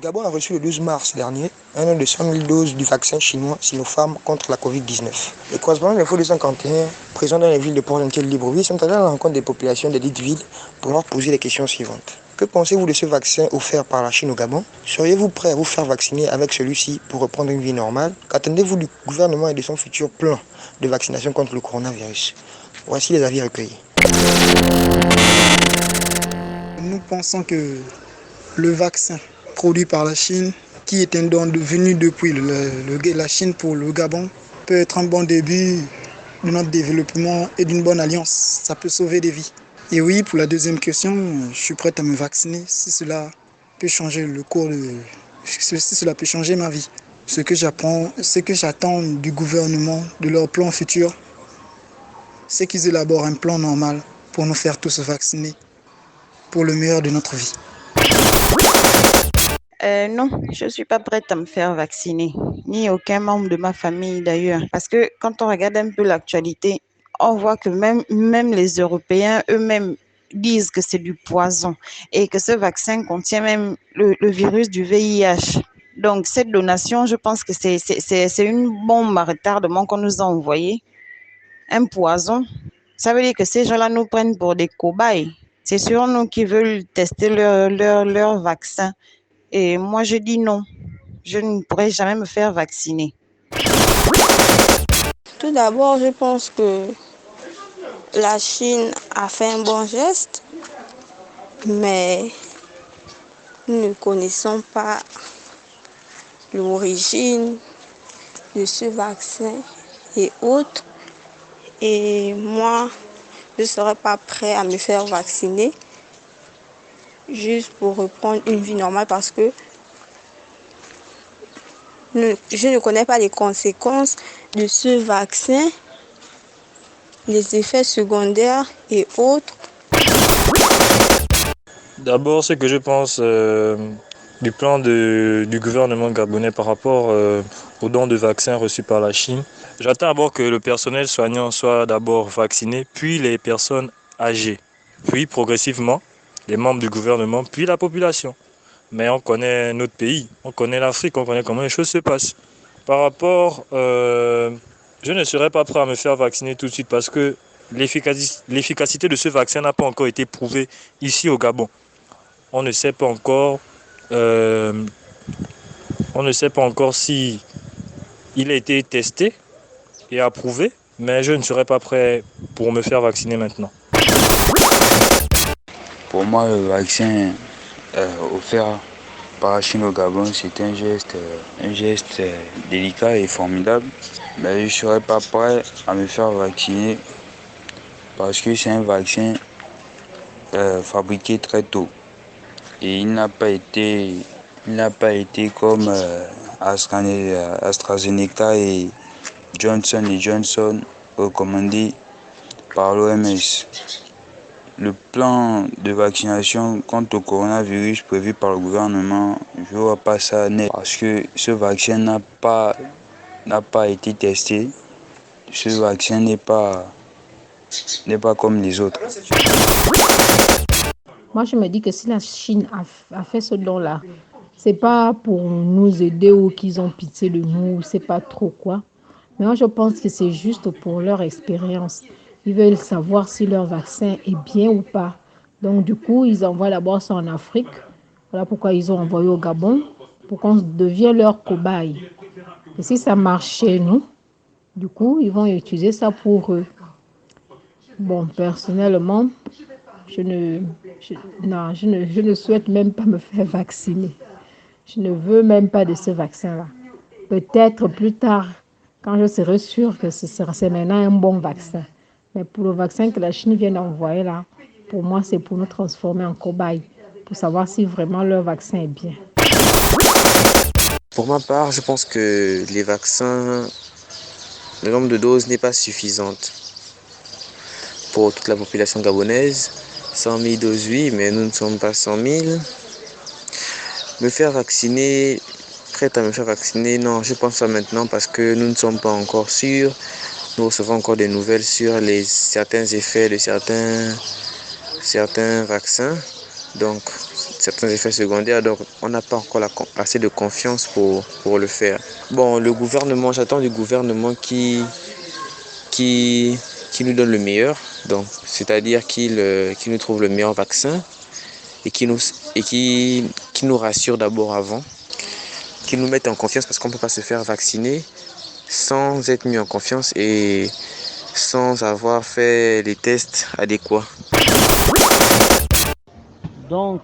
Gabon a reçu le 12 mars dernier un lot de 100 000 doses du vaccin chinois Sinopharm contre la Covid-19. Les correspondants de l'Info 251, présents dans les villes de Port-Gentil et Libreville, sont allés à la rencontre des populations des dites villes pour leur poser les questions suivantes. Que pensez-vous de ce vaccin offert par la Chine au Gabon? Seriez-vous prêt à vous faire vacciner avec celui-ci pour reprendre une vie normale? Qu'attendez-vous du gouvernement et de son futur plan de vaccination contre le coronavirus? Voici les avis recueillis. Nous pensons que le vaccin produit par la Chine, qui est un don venu depuis la Chine pour le Gabon, peut être un bon début de notre développement et d'une bonne alliance. Ça peut sauver des vies. Et oui, pour la deuxième question, je suis prêt à me vacciner si cela peut changer si cela peut changer ma vie. Ce que j'attends du gouvernement, de leur plan futur, c'est qu'ils élaborent un plan normal pour nous faire tous vacciner pour le meilleur de notre vie. Non, je ne suis pas prête à me faire vacciner, ni aucun membre de ma famille d'ailleurs. Parce que quand on regarde un peu l'actualité, on voit que même les Européens eux-mêmes disent que c'est du poison et que ce vaccin contient même le virus du VIH. Donc, cette donation, je pense que c'est une bombe à retardement qu'on nous a envoyée, un poison. Ça veut dire que ces gens-là nous prennent pour des cobayes. C'est sur nous qui veulent tester leur vaccin. Et moi, je dis non. Je ne pourrai jamais me faire vacciner. Tout d'abord, je pense que la Chine a fait un bon geste, mais nous ne connaissons pas l'origine de ce vaccin et autres. Et moi, je ne serais pas prêt à me faire vacciner juste pour reprendre une vie normale parce que je ne connais pas les conséquences de ce vaccin, les effets secondaires et autres. D'abord, ce que je pense du plan du gouvernement gabonais par rapport aux dons de vaccins reçus par la Chine. J'attends d'abord que le personnel soignant soit d'abord vacciné, puis les personnes âgées, puis progressivement les membres du gouvernement, puis la population. Mais on connaît notre pays, on connaît l'Afrique, on connaît comment les choses se passent. Par rapport, je ne serais pas prêt à me faire vacciner tout de suite parce que l'efficacité de ce vaccin n'a pas encore été prouvée ici au Gabon. On ne sait pas encore si il a été testé et approuvé, mais je ne serai pas prêt pour me faire vacciner maintenant. Pour moi, le vaccin offert par la Chine au Gabon, c'est un geste délicat et formidable. Mais je ne serai pas prêt à me faire vacciner parce que c'est un vaccin fabriqué très tôt. Et il n'a pas été comme AstraZeneca et Johnson Johnson recommandé par l'OMS. Le plan de vaccination contre le coronavirus prévu par le gouvernement, je ne vois pas ça net parce que ce vaccin n'a pas été testé. Ce vaccin n'est pas comme les autres. Moi, je me dis que si la Chine a fait ce don-là, c'est pas pour nous aider ou qu'ils ont pitié de nous, c'est pas trop quoi. Mais moi, je pense que c'est juste pour leur expérience. Ils veulent savoir si leur vaccin est bien ou pas. Donc, du coup, ils envoient d'abord ça en Afrique. Voilà pourquoi ils ont envoyé au Gabon, pour qu'on devienne leur cobaye. Et si ça marche chez nous, du coup, ils vont utiliser ça pour eux. Bon, personnellement, je ne souhaite même pas me faire vacciner. Je ne veux même pas de ce vaccin-là. Peut-être plus tard, quand je serai sûre que c'est maintenant un bon vaccin. Mais pour le vaccin que la Chine vient d'envoyer là, pour moi, c'est pour nous transformer en cobayes, pour savoir si vraiment leur vaccin est bien. Pour ma part, je pense que les vaccins, le nombre de doses n'est pas suffisante pour toute la population gabonaise. 100 000 doses, oui, mais nous ne sommes pas 100 000. Me faire vacciner, prête à me faire vacciner, non, je pense pas maintenant parce que nous ne sommes pas encore sûrs. Nous recevons encore des nouvelles sur certains effets de certains vaccins. donc certains effets secondaires, donc on n'a pas encore assez de confiance pour le faire. Bon, le gouvernement, j'attends du gouvernement qui nous donne le meilleur, donc c'est-à-dire qu'il nous trouve le meilleur vaccin et qui nous rassure d'abord avant, qui nous mette en confiance parce qu'on ne peut pas se faire vacciner sans être mis en confiance et sans avoir fait les tests adéquats. Donc,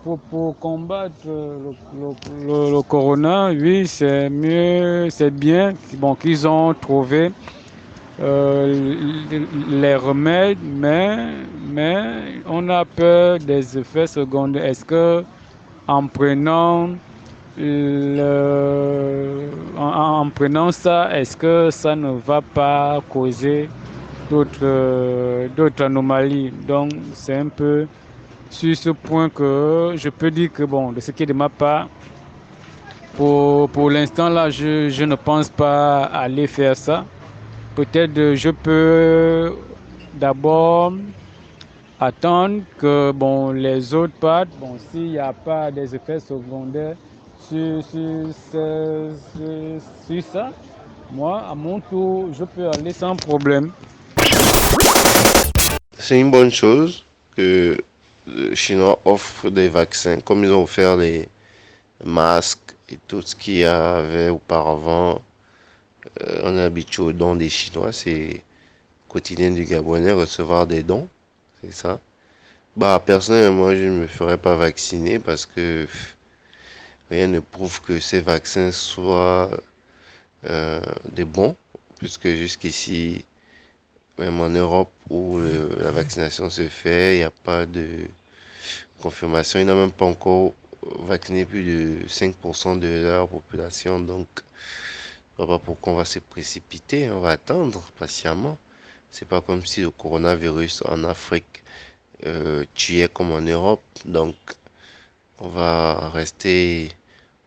pour combattre le corona, oui, c'est mieux, c'est bien qu'ils ont trouvé les remèdes, mais on a peur des effets secondaires. Est-ce que en prenant en prenant ça, est-ce que ça ne va pas causer d'autres anomalies? Donc, c'est un peu sur ce point que je peux dire que, bon, de ce qui est de ma part, pour l'instant, là, je ne pense pas aller faire ça. Peut-être je peux d'abord attendre que, bon, les autres partent. Bon, s'il n'y a pas des effets secondaires sur ça, moi, à mon tour, je peux aller sans problème. C'est une bonne chose que les Chinois offrent des vaccins, comme ils ont offert les masques et tout ce qu'il y avait auparavant. On est habitué aux dons des Chinois, c'est quotidien du Gabonais recevoir des dons, c'est ça. Bah personnellement, je ne me ferai pas vacciner parce que rien ne prouve que ces vaccins soient des bons, puisque jusqu'ici, même en Europe où la vaccination se fait, il n'y a pas de confirmation. Ils n'ont même pas encore vacciné plus de 5% de leur population. Donc, je ne vois pas pourquoi on va se précipiter. On va attendre patiemment. C'est pas comme si le coronavirus en Afrique tuait comme en Europe. Donc, on va rester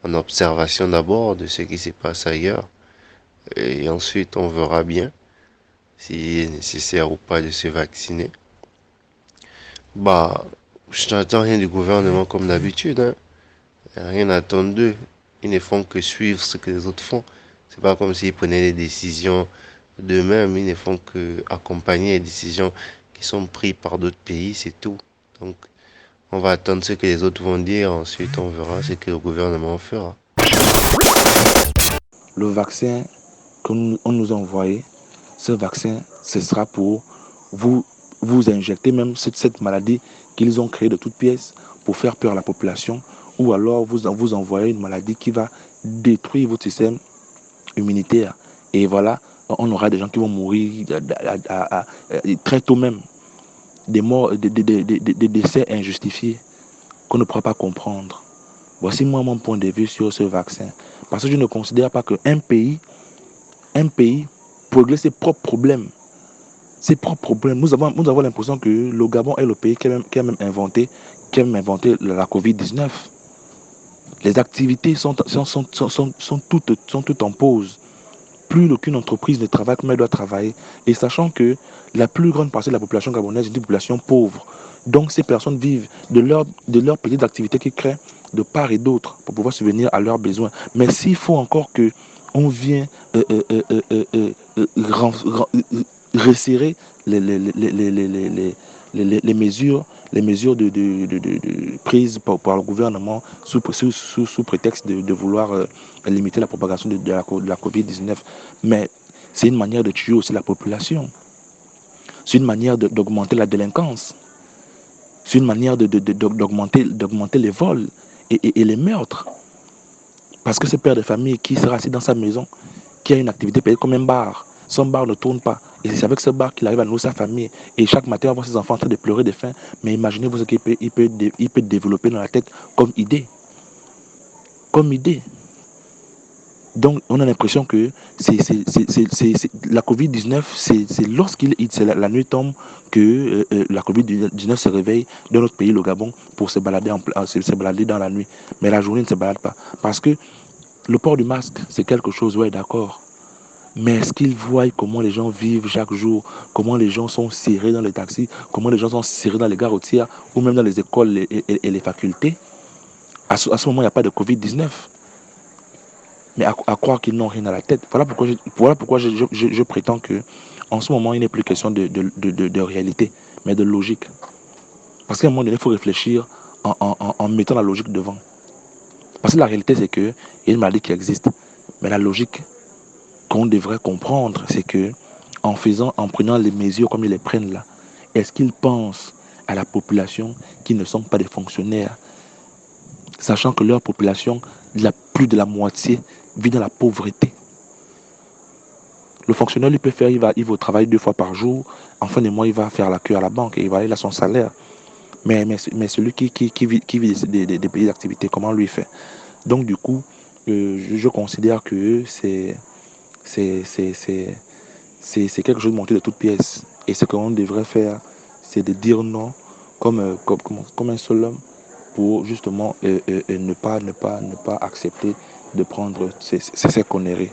en observation d'abord de ce qui se passe ailleurs. Et ensuite, on verra bien s'il est nécessaire ou pas de se vacciner. Bah, je n'attends rien du gouvernement comme d'habitude, hein. Rien n'attend d'eux. Ils ne font que suivre ce que les autres font. C'est pas comme s'ils prenaient des décisions d'eux-mêmes. Ils ne font que accompagner les décisions qui sont prises par d'autres pays, c'est tout. Donc, on va attendre ce que les autres vont dire. Ensuite, on verra ce que le gouvernement fera. Le vaccin qu'on nous a envoyé, ce vaccin, ce sera pour vous injecter même cette maladie qu'ils ont créée de toutes pièces pour faire peur à la population, ou alors vous envoyer une maladie qui va détruire votre système immunitaire. Et voilà, on aura des gens qui vont mourir très tôt même, des morts, des décès injustifiés qu'on ne pourra pas comprendre. Voici moi mon point de vue sur ce vaccin. Parce que je ne considère pas qu'un pays pour régler ses propres problèmes. Nous avons l'impression que le Gabon est le pays qui a même inventé la Covid-19. Les activités sont toutes en pause. Plus aucune entreprise ne travaille comme elle doit travailler. Et sachant que la plus grande partie de la population gabonaise est une population pauvre. Donc ces personnes vivent de leurs petites activités qu'ils créent de part et d'autre pour pouvoir subvenir à leurs besoins. Mais s'il faut encore que on vient resserrer les mesures prises par le gouvernement sous prétexte de vouloir limiter la propagation de la Covid-19. Mais c'est une manière de tuer aussi la population. C'est une manière d'augmenter la délinquance. C'est une manière d'augmenter les vols et les meurtres. Parce que ce père de famille qui sera assis dans sa maison, qui a une activité payée comme un bar, son bar ne tourne pas. Et c'est avec ce bar qu'il arrive à nourrir sa famille. Et chaque matin, on voit ses enfants en train de pleurer de faim. Mais imaginez-vous ce qu'il peut développer dans la tête comme idée. Comme idée. Donc, on a l'impression que la Covid-19, c'est la nuit tombe que la Covid-19 se réveille dans notre pays, le Gabon, pour se balader dans la nuit. Mais la journée ne se balade pas. Parce que le port du masque, c'est quelque chose, ouais, d'accord. Mais est-ce qu'ils voient comment les gens vivent chaque jour, comment les gens sont serrés dans les taxis, comment les gens sont serrés dans les gares routières ou même dans les écoles et les facultés? À ce moment, il n'y a pas de Covid-19. Mais à croire qu'ils n'ont rien à la tête. Voilà pourquoi je prétends que en ce moment, il n'est plus question de réalité, mais de logique. Parce qu'à un moment donné, il faut réfléchir en mettant la logique devant. Parce que la réalité, c'est qu'il y a une maladie qui existe. Mais la logique qu'on devrait comprendre, c'est que en prenant les mesures comme ils les prennent là, est-ce qu'ils pensent à la population qui ne sont pas des fonctionnaires, sachant que leur population, plus de la moitié, vit dans la pauvreté. Le fonctionnaire, il va au travail 2 fois par jour. En fin de mois, il va faire la queue à la banque et il va aller à son salaire. Mais celui qui vit des pays d'activité, comment lui fait? Donc du coup, je considère que c'est quelque chose de monté de toutes pièces. Et ce qu'on devrait faire, c'est de dire non comme un seul homme pour justement ne pas accepter de prendre ces conneries.